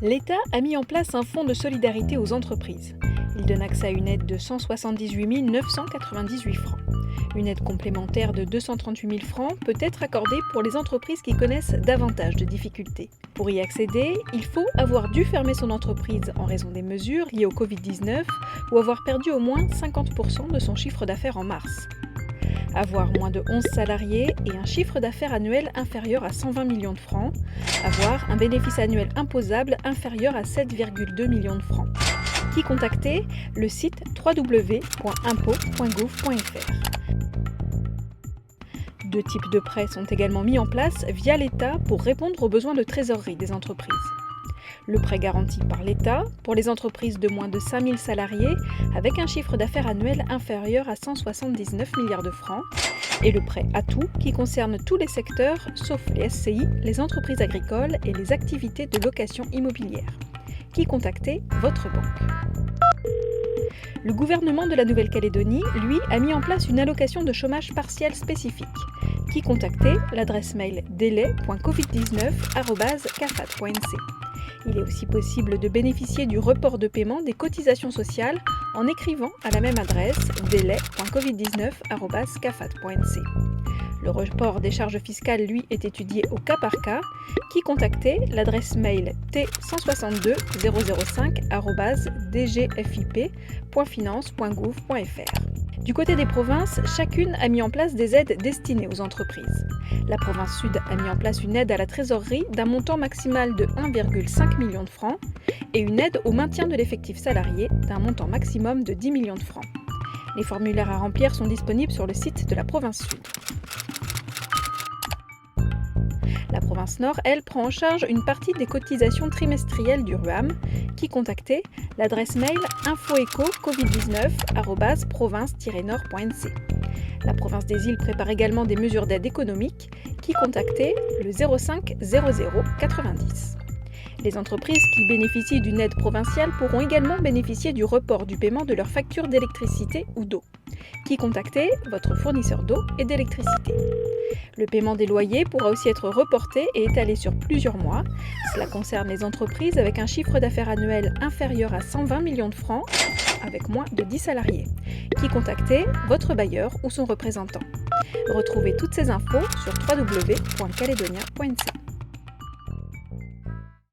L'État a mis en place un fonds de solidarité aux entreprises. Il donne accès à une aide de 178 998 francs. Une aide complémentaire de 238 000 francs peut être accordée pour les entreprises qui connaissent davantage de difficultés. Pour y accéder, il faut avoir dû fermer son entreprise en raison des mesures liées au Covid-19 ou avoir perdu au moins 50% de son chiffre d'affaires en mars. Avoir moins de 11 salariés et un chiffre d'affaires annuel inférieur à 120 millions de francs. Avoir un bénéfice annuel imposable inférieur à 7,2 millions de francs. Qui contacter? Le site www.impôts.gouv.fr. Deux types de prêts sont également mis en place via l'État pour répondre aux besoins de trésorerie des entreprises. Le prêt garanti par l'État pour les entreprises de moins de 5 000 salariés avec un chiffre d'affaires annuel inférieur à 179 milliards de francs et le prêt à tout qui concerne tous les secteurs sauf les SCI, les entreprises agricoles et les activités de location immobilière. Qui contacter? Votre banque. Le gouvernement de la Nouvelle-Calédonie, lui, a mis en place une allocation de chômage partiel spécifique. Qui contacter? L'adresse mail délai.covid19@cafat.nc. Il est aussi possible de bénéficier du report de paiement des cotisations sociales en écrivant à la même adresse délai.covid19@cafat.nc. Le report des charges fiscales, lui, est étudié au cas par cas. Qui contacter? L'adresse mail t162 005@dgfip.finance.gouv.fr. Du côté des provinces, chacune a mis en place des aides destinées aux entreprises. La province Sud a mis en place une aide à la trésorerie d'un montant maximal de 1,5 million de francs et une aide au maintien de l'effectif salarié d'un montant maximum de 10 millions de francs. Les formulaires à remplir sont disponibles sur le site de la province Sud. La province Nord, elle, prend en charge une partie des cotisations trimestrielles du RUAM. Qui contacter? L'adresse mail infoeco-covid19@province-nord.nc. La province des Îles prépare également des mesures d'aide économique. Qui contacter? Le 05 00 90. Les entreprises qui bénéficient d'une aide provinciale pourront également bénéficier du report du paiement de leurs factures d'électricité ou d'eau. Qui contacter? Votre fournisseur d'eau et d'électricité. Le paiement des loyers pourra aussi être reporté et étalé sur plusieurs mois. Cela concerne les entreprises avec un chiffre d'affaires annuel inférieur à 120 millions de francs, avec moins de 10 salariés. Qui contacter? Votre bailleur ou son représentant. Retrouvez toutes ces infos sur www.caledonien.nc.